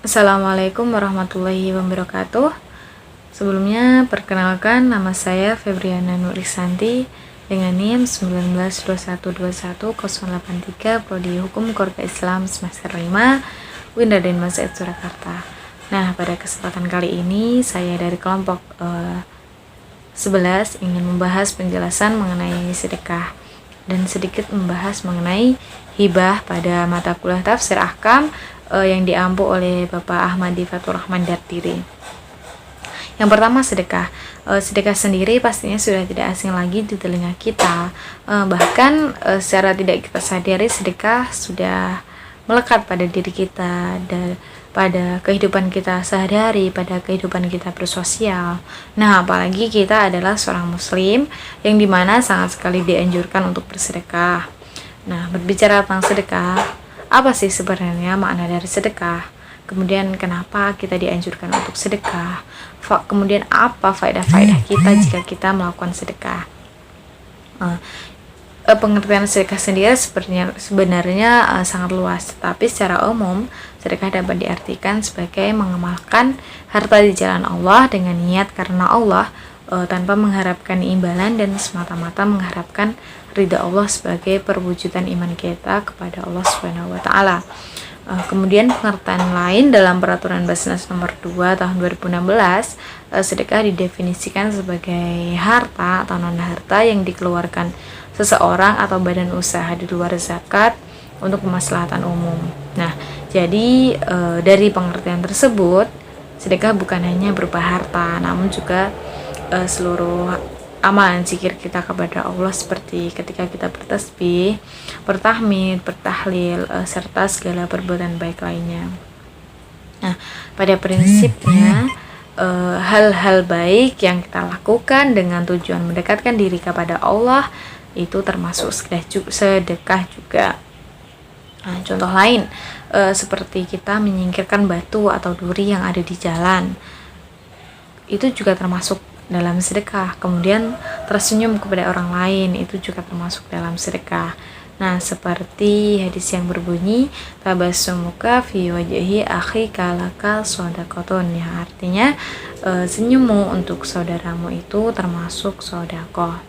Assalamualaikum warahmatullahi wabarakatuh. Sebelumnya, perkenalkan nama saya Febriana Nurisanti dengan NIM 192121-083 Prodi Hukum Keluarga Islam semester 5 Windarden Masjid Surakarta. Nah, pada kesempatan kali ini saya dari kelompok 11 ingin membahas penjelasan mengenai sedekah dan sedikit membahas mengenai hibah pada mata kuliah tafsir ahkam yang diampu oleh Bapak Ahmadi Fatur Rahman Dartiri. Yang pertama, sedekah. Sedekah sendiri pastinya sudah tidak asing lagi di telinga kita. Bahkan secara tidak kita sadari sedekah sudah melekat pada diri kita dan pada kehidupan kita sehari-hari, pada kehidupan kita bersosial. Nah, apalagi kita adalah seorang muslim yang dimana sangat sekali dianjurkan untuk bersedekah. Nah, berbicara tentang sedekah, apa sih sebenarnya makna dari sedekah? Kemudian kenapa kita dianjurkan untuk sedekah? Kemudian apa faedah-faedah kita jika kita melakukan sedekah? Pengertian sedekah sendiri sebenarnya sangat luas, tapi secara umum sedekah dapat diartikan sebagai mengamalkan harta di jalan Allah dengan niat karena Allah, tanpa mengharapkan imbalan dan semata-mata mengharapkan ridha Allah sebagai perwujudan iman kita kepada Allah Subhanahu wa taala. Kemudian pengertian lain dalam peraturan Basnas nomor 2 tahun 2016, sedekah didefinisikan sebagai harta atau non harta yang dikeluarkan seseorang atau badan usaha di luar zakat untuk kemaslahatan umum. Nah, jadi dari pengertian tersebut, sedekah bukan hanya berupa harta, namun juga seluruh amalan zikir kita kepada Allah seperti ketika kita bertasbih, bertahmid, bertahlil, serta segala perbuatan baik lainnya. Nah, pada prinsipnya hal-hal baik yang kita lakukan dengan tujuan mendekatkan diri kepada Allah itu termasuk sedekah juga. Nah, contoh lain seperti kita menyingkirkan batu atau duri yang ada di jalan, itu juga termasuk dalam sedekah. Kemudian tersenyum kepada orang lain itu juga termasuk dalam sedekah. Nah, seperti hadis yang berbunyi tabassumuka fi wajhi akhika laka shadaqatun, yang artinya senyummu untuk saudaramu itu termasuk sedekah.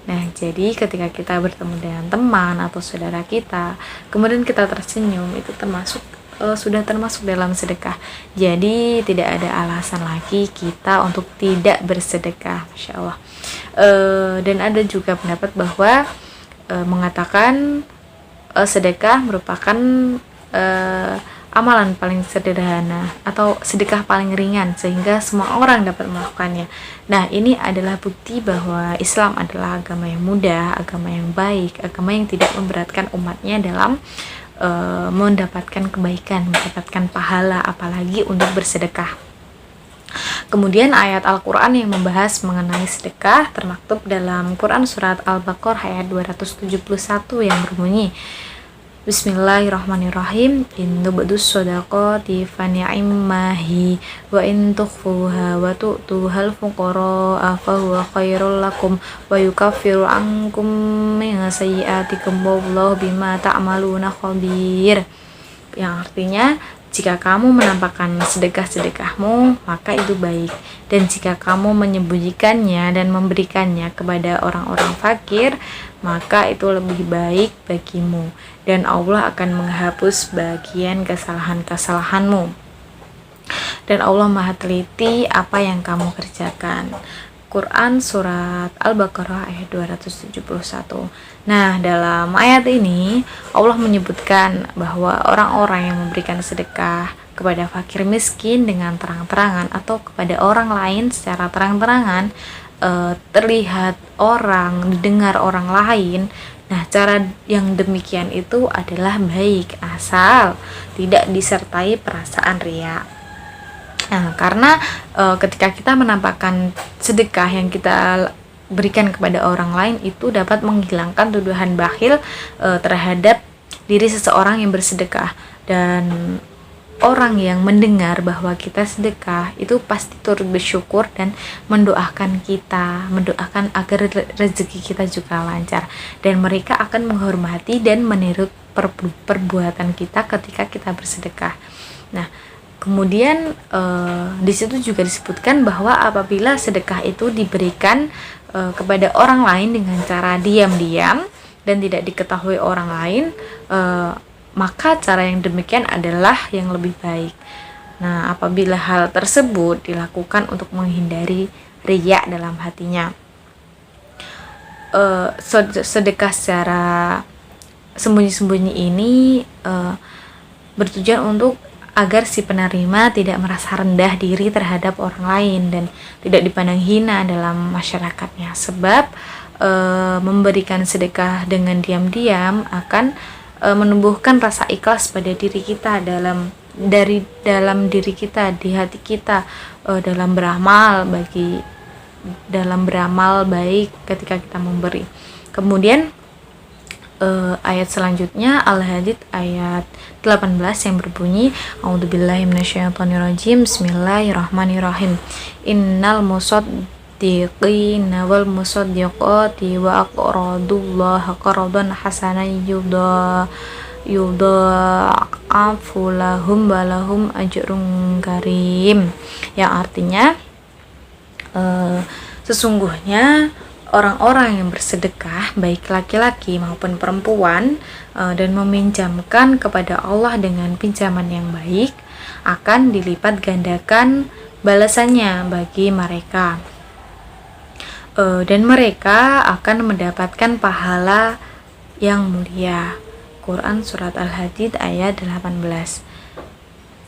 Nah, jadi ketika kita bertemu dengan teman atau saudara kita, kemudian kita tersenyum, itu sudah termasuk dalam sedekah. Jadi tidak ada alasan lagi kita untuk tidak bersedekah, Masya Allah. Dan ada juga pendapat bahwa mengatakan sedekah merupakan amalan paling sederhana atau sedekah paling ringan sehingga semua orang dapat melakukannya. Nah, ini adalah bukti bahwa Islam adalah agama yang mudah, agama yang baik, agama yang tidak memberatkan umatnya dalam mendapatkan kebaikan, mendapatkan pahala, apalagi untuk bersedekah. Kemudian ayat Al-Quran yang membahas mengenai sedekah termaktub dalam Quran surat Al-Baqarah ayat 271 yang berbunyi, Bismillahirrahmanirrahim. In tubdus shadaqati fa ni'mahi wa in tukhfuha wa tu'tuhal fuqara fa huwa khairul lakum wa yukaffiru ankum min sayyi'atikum wallahu bima ta'maluna khabir. Yang artinya, jika kamu menampakkan sedekah-sedekahmu, maka itu baik. Dan jika kamu menyembunyikannya dan memberikannya kepada orang-orang fakir, maka itu lebih baik bagimu. Dan Allah akan menghapus bagian kesalahan-kesalahanmu. Dan Allah Maha teliti apa yang kamu kerjakan. Quran surat Al-Baqarah ayat 271. Nah, dalam ayat ini Allah menyebutkan bahwa orang-orang yang memberikan sedekah kepada fakir miskin dengan terang-terangan atau kepada orang lain secara terang-terangan, terlihat orang, didengar orang lain. Nah, cara yang demikian itu adalah baik asal tidak disertai perasaan riya. Nah, karena ketika kita menampakkan sedekah yang kita berikan kepada orang lain itu dapat menghilangkan tuduhan bakhil terhadap diri seseorang yang bersedekah, dan orang yang mendengar bahwa kita sedekah itu pasti turut bersyukur dan mendoakan mendoakan agar rezeki kita juga lancar, dan mereka akan menghormati dan meniru perbuatan kita ketika kita bersedekah. Nah, Kemudian di situ juga disebutkan bahwa apabila sedekah itu diberikan kepada orang lain dengan cara diam-diam dan tidak diketahui orang lain, maka cara yang demikian adalah yang lebih baik. Nah, apabila hal tersebut dilakukan untuk menghindari riya dalam hatinya, sedekah secara sembunyi-sembunyi ini bertujuan untuk agar si penerima tidak merasa rendah diri terhadap orang lain dan tidak dipandang hina dalam masyarakatnya. Sebab memberikan sedekah dengan diam-diam akan menumbuhkan rasa ikhlas pada diri kita, dalam diri kita, di hati kita, dalam beramal baik ketika kita memberi. Kemudian ayat selanjutnya Al-Hadid ayat 18 yang berbunyi, A'udzubillahi minasyaitonirrajim, Bismillahirrahmanirrahim. Innal musaddiqina wal musaddiqati wa aqradullaha qardan hasanan yudha'afu lahum wa lahum ajrun karim. Yang artinya sesungguhnya orang-orang yang bersedekah, baik laki-laki maupun perempuan, dan meminjamkan kepada Allah dengan pinjaman yang baik, akan dilipat gandakan balasannya bagi mereka, dan mereka akan mendapatkan pahala yang mulia. Quran Surat Al-Hadid ayat 18.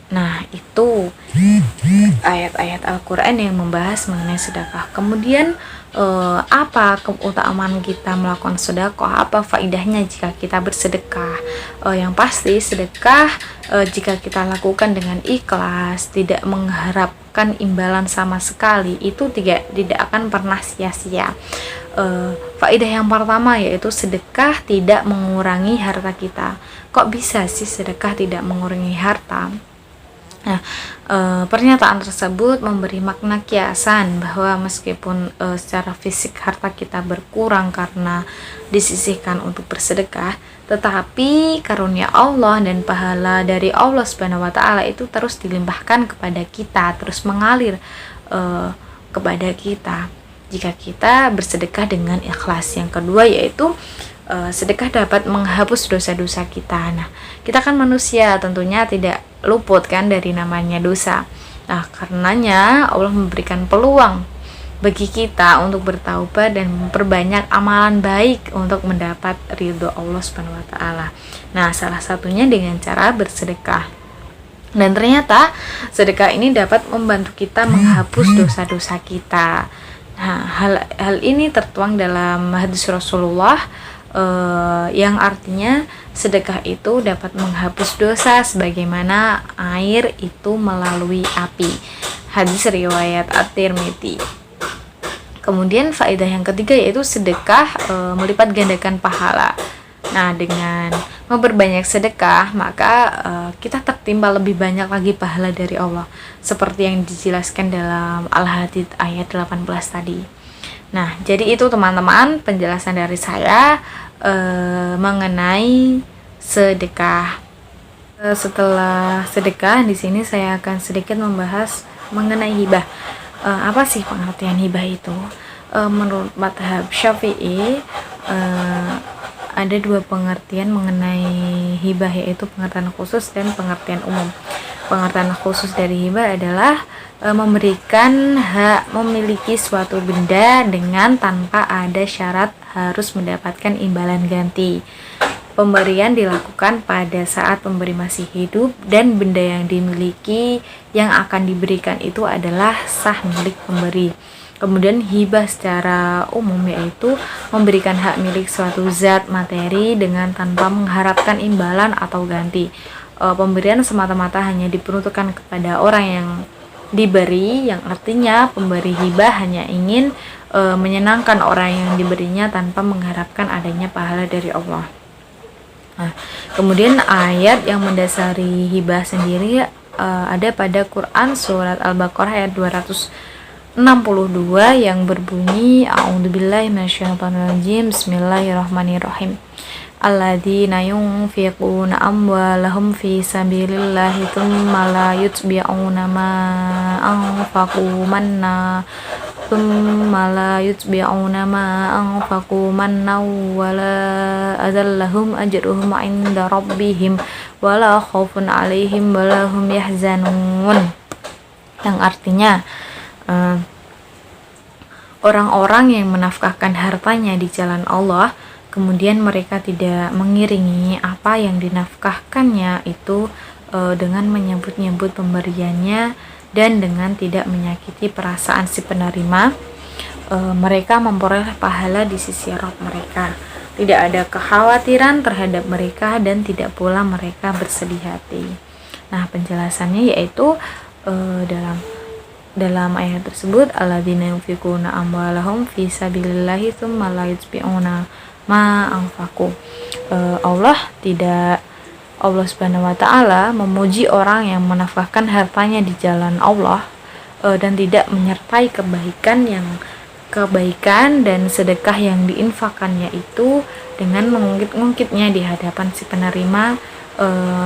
Nah, itu ayat-ayat Al-Quran yang membahas mengenai sedekah. Kemudian apa keutamaan kita melakukan sedekah, apa faedahnya jika kita bersedekah? Yang pasti sedekah jika kita lakukan dengan ikhlas, tidak mengharapkan imbalan sama sekali, itu tidak akan pernah sia-sia. Faedah yang pertama yaitu sedekah tidak mengurangi harta kita. Kok bisa sih sedekah tidak mengurangi harta? Nah, pernyataan tersebut memberi makna kiasan bahwa meskipun secara fisik harta kita berkurang karena disisihkan untuk bersedekah, tetapi karunia Allah dan pahala dari Allah Subhanahu wa taala itu terus dilimpahkan kepada kita, terus mengalir kepada kita jika kita bersedekah dengan ikhlas. Yang kedua yaitu sedekah dapat menghapus dosa-dosa kita. Nah, kita kan manusia, tentunya tidak luput kan dari namanya dosa. Nah, karenanya Allah memberikan peluang bagi kita untuk bertaubat dan memperbanyak amalan baik untuk mendapat ridho Allah Subhanahu wa taala. Nah, salah satunya dengan cara bersedekah. Dan ternyata sedekah ini dapat membantu kita menghapus dosa-dosa kita. Nah, hal ini tertuang dalam hadis Rasulullah yang artinya sedekah itu dapat menghapus dosa sebagaimana air itu melalui api. Hadis riwayat At-Tirmidzi. Kemudian faedah yang ketiga yaitu sedekah melipat gandakan pahala. Nah, dengan memperbanyak sedekah maka kita tertimpa lebih banyak lagi pahala dari Allah, seperti yang dijelaskan dalam Al-Hadid ayat 18 tadi. Nah, jadi itu teman-teman penjelasan dari saya mengenai sedekah. Setelah sedekah, di sini saya akan sedikit membahas mengenai hibah. Apa sih pengertian hibah itu? Menurut mazhab Syafi'i ada dua pengertian mengenai hibah, yaitu pengertian khusus dan pengertian umum. Pengertian khusus dari hibah adalah memberikan hak memiliki suatu benda dengan tanpa ada syarat harus mendapatkan imbalan ganti. Pemberian dilakukan pada saat pemberi masih hidup dan benda yang dimiliki yang akan diberikan itu adalah sah milik pemberi. Kemudian hibah secara umum yaitu memberikan hak milik suatu zat materi dengan tanpa mengharapkan imbalan atau ganti. Pemberian semata-mata hanya diperuntukkan kepada orang yang diberi, yang artinya pemberi hibah hanya ingin menyenangkan orang yang diberinya tanpa mengharapkan adanya pahala dari Allah. Nah, kemudian ayat yang mendasari hibah sendiri ada pada Quran surat Al-Baqarah ayat 262 yang berbunyi, A'udzubillahi minasyaitonirrajim, Bismillahirrahmanirrahim. alladzina yunfiquna amwalahum fi sabilillahi tsumma la yutbi'una ma anfaqu manna wala adallahum ajruhum 'inda rabbihim wala khaufun 'alaihim wala hum yahzanun. Yang artinya orang-orang yang menafkahkan hartanya di jalan Allah, kemudian mereka tidak mengiringi apa yang dinafkahkannya itu dengan menyebut-nyebut pemberiannya dan dengan tidak menyakiti perasaan si penerima, mereka memperoleh pahala di sisi Rabb mereka. Tidak ada kekhawatiran terhadap mereka dan tidak pula mereka bersedih hati. Nah, penjelasannya yaitu dalam ayat tersebut, alladzina yunfiquna amwalahum fi sabilillahi tsumma la yutbi'una ma anfaqu. Allah Subhanahu wa taala memuji orang yang menafkahkan hartanya di jalan Allah dan tidak menyertai kebaikan dan sedekah yang diinfakannya itu dengan mengungkit-ungkitnya di hadapan si penerima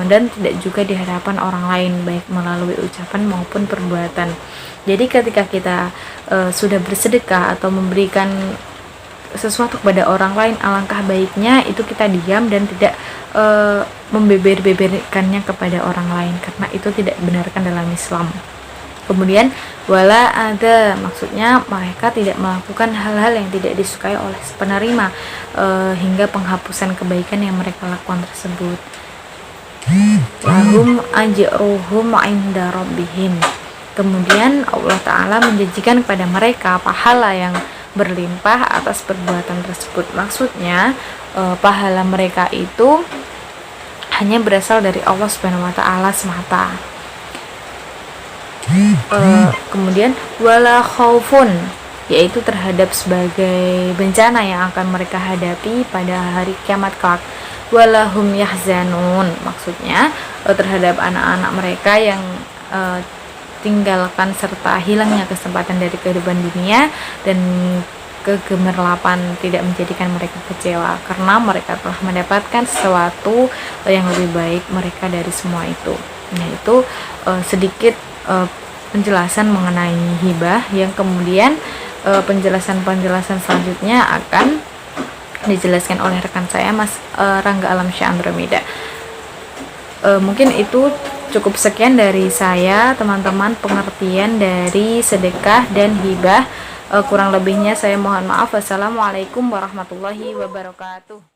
dan tidak juga di hadapan orang lain, baik melalui ucapan maupun perbuatan. Jadi ketika kita sudah bersedekah atau memberikan sesuatu kepada orang lain, alangkah baiknya itu kita diam dan tidak membeber-beberkannya kepada orang lain, karena itu tidak benarkan dalam Islam. Kemudian wala ada, maksudnya mereka tidak melakukan hal-hal yang tidak disukai oleh penerima hingga penghapusan kebaikan yang mereka lakukan tersebut. Lahum ajruhum 'inda rabbihim. Kemudian Allah Ta'ala menjanjikan kepada mereka pahala yang berlimpah atas perbuatan tersebut. Maksudnya pahala mereka itu hanya berasal dari Allah Subhanahu wa Ta'ala semata. Kemudian wala khaufun, yaitu terhadap sebagai bencana yang akan mereka hadapi pada hari kiamat kelak. Wala hum yahzanun, maksudnya terhadap anak-anak mereka yang tinggalkan serta hilangnya kesempatan dari kehidupan dunia dan kegemerlapan tidak menjadikan mereka kecewa karena mereka telah mendapatkan sesuatu yang lebih baik mereka dari semua itu. Nah, itu sedikit penjelasan mengenai hibah, yang kemudian penjelasan-penjelasan selanjutnya akan dijelaskan oleh rekan saya, Mas Rangga Alamsyah Andromeda. Mungkin itu cukup sekian dari saya, teman-teman, pengertian dari sedekah dan hibah. Kurang lebihnya saya mohon maaf. Wassalamualaikum warahmatullahi wabarakatuh.